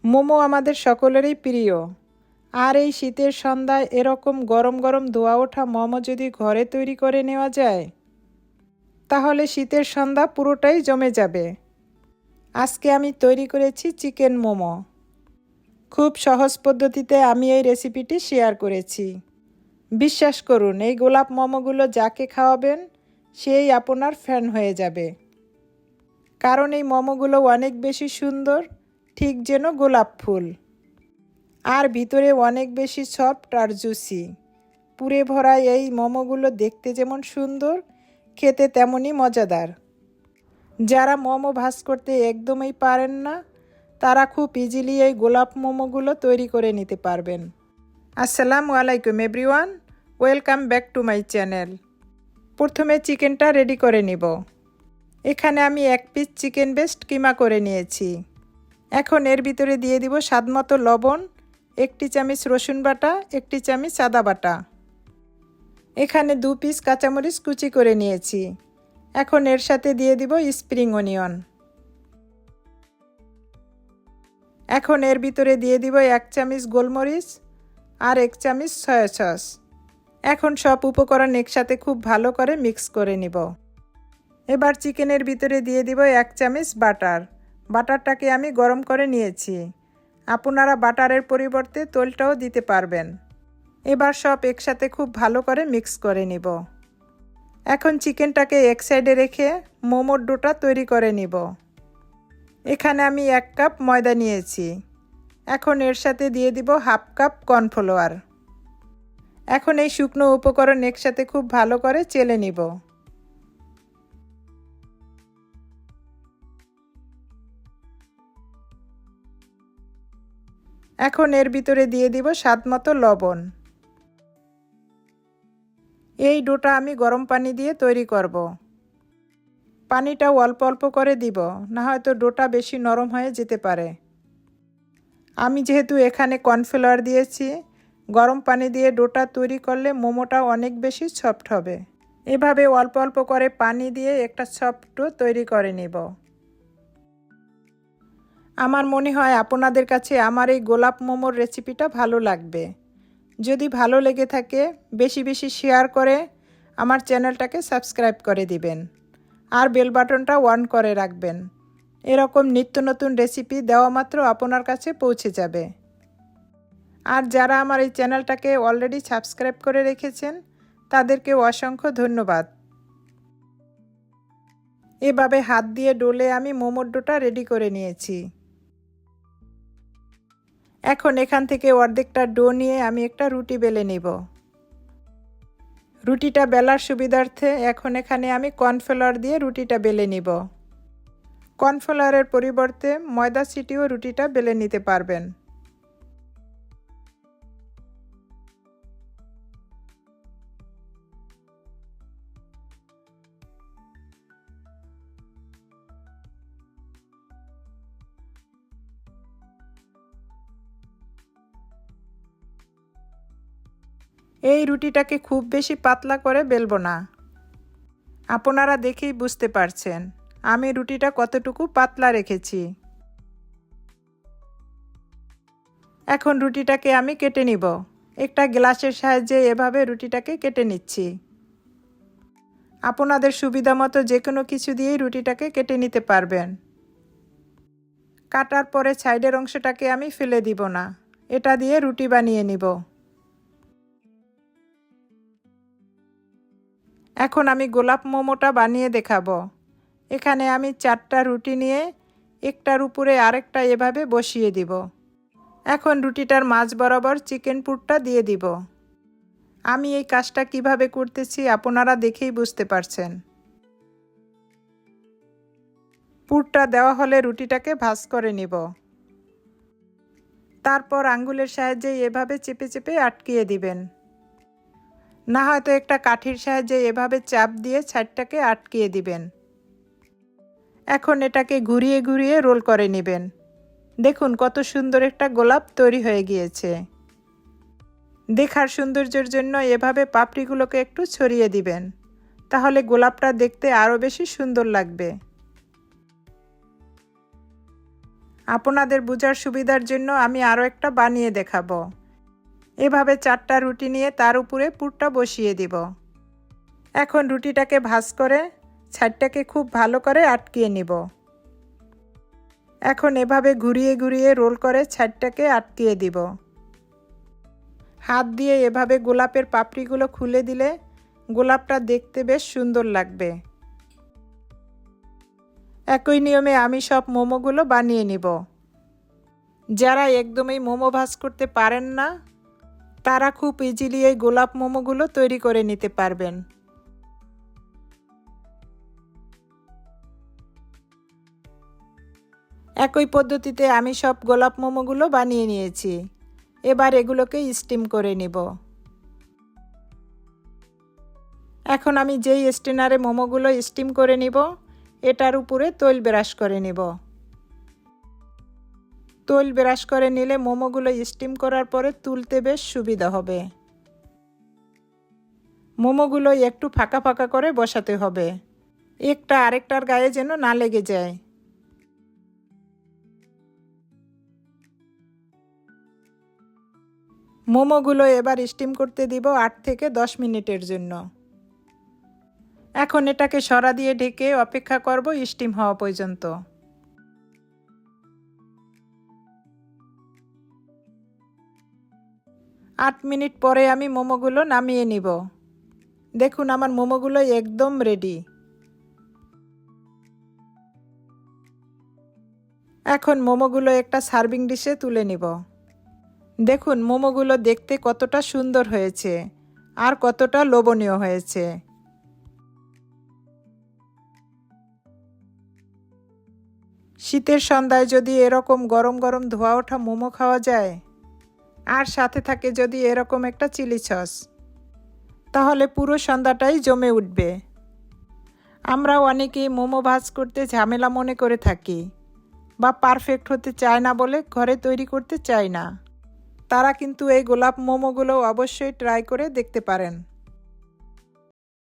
মোমো আমাদের সকলেরই প্রিয়। আর এই শীতের সন্ধ্যায় এরকম গরম গরম ধোয়া ওঠা মোমো যদি ঘরে তৈরি করে নেওয়া যায়, তাহলে শীতের সন্ধ্যা পুরোটাই জমে যাবে। আজকে আমি তৈরি করেছি চিকেন মোমো। খুব সহজ পদ্ধতিতে আমি এই রেসিপিটি শেয়ার করেছি। বিশ্বাস করুন, এই গোলাপ মোমোগুলো যাকে খাওয়াবেন সেই আপনার ফ্যান হয়ে যাবে। কারণ এই মোমোগুলো অনেক বেশি সুন্দর, ঠিক যেন গোলাপ ফুল। আর ভিতরে অনেক বেশি সফট আর জুসি। পুরে ভরা এই মোমোগুলো দেখতে যেমন সুন্দর, খেতে তেমনই মজাদার। যারা মোমো ভাজ করতে একদমই পারেন না, তারা খুব ইজিলি এই গোলাপ মোমোগুলো তৈরি করে নিতে পারবেন। আসসালামু আলাইকুম everyone, welcome back to my channel. প্রথমে চিকেনটা রেডি করে নিব। এখানে আমি 1 পিস চিকেন বেস্ট কিমা করে নিয়েছি। এখন এর ভিতরে দিয়ে দিব স্বাদমতো লবণ, 1 চামচ রসুন বাটা, 1 চামচ আদা বাটা। এখানে 2 পিস কাঁচামরিচ কুচি করে নিয়েছি। এখন এর সাথে দিয়ে দিব স্প্রিং অনিয়ন। এখন এর ভিতরে দিয়ে দিব 1 চামচ গোলমরিচ আর 1 চামচ সয়া সস। এখন সব উপকরণ একসাথে খুব ভালো করে মিক্স করে নিব। এবার চিকেনের ভিতরে দিয়ে দিব 1 চামচ বাটার। বাটারটাকে আমি গরম করে নিয়েছি। আপনারা বাটারের পরিবর্তে তেলটাও দিতে পারবেন। এবার সব একসাথে খুব ভালো করে মিক্স করে নিব। এখন চিকেনটাকে এক সাইডে রেখে মোমোর ডোটা তৈরি করে নিব। এখানে আমি 1 কাপ ময়দা নিয়েছি। এখন এর সাথে দিয়ে দিব 1/2 কাপ কর্নফ্লাওয়ার। এখন এই শুকনো উপকরণ একসাথে খুব ভালো করে চেলে নিব। এখন এর ভিতরে দিয়ে দিব স্বাদমতো লবণ। এই ডোটা আমি গরম পানি দিয়ে তৈরি করব। পানিটা অল্প অল্প করে দিব, না হয়তো ডোটা বেশি নরম হয়ে যেতে পারে। আমি যেহেতু এখানে কর্নফ্লাওয়ার দিয়েছি, গরম পানি দিয়ে ডোটা তৈরি করলে মোমোটা অনেক বেশি সফট হবে। এভাবে অল্প অল্প করে পানি দিয়ে একটা সফট ডো তৈরি করে নেব। আমার মনে হয় আপনাদের কাছে আমার এই গোলাপ মোমোর রেসিপিটা ভালো লাগবে। যদি ভালো লেগে থাকে বেশি বেশি শেয়ার করে আমার চ্যানেলটাকে সাবস্ক্রাইব করে দিবেন আর বেল বাটনটা অন করে রাখবেন। এরকম নিত্য নতুন রেসিপি দেওয়া মাত্র আপনার কাছে পৌঁছে যাবে। আর যারা আমার এই চ্যানেলটাকে অলরেডি সাবস্ক্রাইব করে রেখেছেন তাদেরকে অসংখ্য ধন্যবাদ। এভাবে হাত দিয়ে ডলে আমি মোমোর ডোটা রেডি করে নিয়েছি। এখন এখান থেকে অর্ধেকটা ডো নিয়ে আমি একটা রুটি বেলে নিব। রুটিটা বেলার সুবিধার্থে এখন এখানে আমি কর্নফ্লাওয়ার দিয়ে রুটিটা বেলে নিব। কর্নফ্লাওয়ারের পরিবর্তে ময়দা ছিটিয়েও রুটিটা বেলে নিতে পারবেন। এই রুটিটাকে খুব বেশি পাতলা করে বেলবো না। আপনারা দেখেই বুঝতে পারছেন আমি রুটিটা কতটুকু পাতলা রেখেছি। এখন রুটিটাকে আমি কেটে নিব। একটা গ্লাসের সাহায্যে এভাবে রুটিটাকে কেটে নিচ্ছি। আপনাদের সুবিধা মতো যে কোনো কিছু দিয়েই রুটিটাকে কেটে নিতে পারবেন। কাটার পরে সাইডের অংশটাকে আমি ফেলে দিব না, এটা দিয়ে রুটি বানিয়ে নিব। এখন আমি গোলাপ মোমোটা বানিয়ে দেখাবো। এখানে আমি 4টা রুটি নিয়ে একটার উপরে আরেকটা এভাবে বসিয়ে দিব। এখন রুটিটার মাঝ বরাবর চিকেন পুরটা দিয়ে দিব। আমি এই কাজটা কিভাবে করতেছি আপনারা দেখেই বুঝতে পারছেন। পুরটা দেওয়া হলে রুটিটাকে ভাঁজ করে নিব। তারপর আঙ্গুলের সাহায্যে এভাবে চেপে চেপে আটকিয়ে দিবেন, না হয়তো একটা কাঠির সাহায্যে এভাবে চাপ দিয়ে সাইডটাকে আটকিয়ে দিবেন। এখন এটাকে ঘুরিয়ে ঘুরিয়ে রোল করে নেবেন। দেখুন কত সুন্দর একটা গোলাপ তৈরি হয়ে গিয়েছে। দেখার সৌন্দর্যের জন্য এভাবে পাপড়িগুলোকে একটু ছড়িয়ে দিবেন, তাহলে গোলাপটা দেখতে আরও বেশি সুন্দর লাগবে। আপনাদের বোঝার সুবিধার জন্য আমি আরও একটা বানিয়ে দেখাবো। এভাবে 4টা রুটি নিয়ে তার উপরে পুরটা বসিয়ে দিব। এখন রুটিটাকে ভাঁজ করে ছাইডটাকে খুব ভালো করে আটকিয়ে নিব। এখন এভাবে ঘুরিয়ে ঘুরিয়ে রোল করে ছাইডটাকে আটকিয়ে দিব। হাত দিয়ে এভাবে গোলাপের পাপড়িগুলো খুলে দিলে গোলাপটা দেখতে বেশ সুন্দর লাগবে। একই নিয়মে আমি সব মোমোগুলো বানিয়ে নিব। যারা একদমই মোমো ভাজ করতে পারেন না তারা খুব ইজিলি এই গোলাপ মোমোগুলো তৈরি করে নিতে পারবেন। একই পদ্ধতিতে আমি সব গোলাপ মোমোগুলো বানিয়ে নিয়েছি। এবার এগুলোকে স্টিম করে নিব। এখন আমি যেই স্টিনারে মোমোগুলো স্টিম করে নিব এটার উপরে তৈল ব্রাশ করে নিব। তৈল ব্রাশ করে নিলে মোমোগুলো স্টিম করার পরে তুলতে বেশ সুবিধা হবে। মোমোগুলো একটু ফাঁকা ফাঁকা করে বসাতে হবে, একটা আরেকটার গায়ে যেন না লেগে যায়। মোমোগুলো এবার স্টিম করতে দিব 8 থেকে 10 মিনিটের জন্য। এখন এটাকে সরা দিয়ে ঢেকে অপেক্ষা করব স্টিম হওয়া পর্যন্ত। 8 মিনিট পরে আমি মোমোগুলো নামিয়ে নিব। দেখুন আমার মোমোগুলো একদম রেডি। এখন মোমোগুলো একটা সার্ভিং ডিশে তুলে নিব। দেখুন মোমোগুলো দেখতে কতটা সুন্দর হয়েছে আর কতটা লোভনীয় হয়েছে। শীতের সন্ধ্যায় যদি এরকম গরম গরম ধোয়া ওঠা মোমো খাওয়া যায় আর সাথে থাকে যদি এরকম একটা চিলি সস, তাহলে পুরো সন্ধ্যাটাই জমে উঠবে। আমরাও অনেকেই মোমো ভাজ করতে ঝামেলা মনে করে থাকি বা পারফেক্ট হতে চায় না বলে ঘরে তৈরি করতে চায় না। তারা কিন্তু এই গোলাপ মোমোগুলো অবশ্যই ট্রাই করে দেখতে পারেন।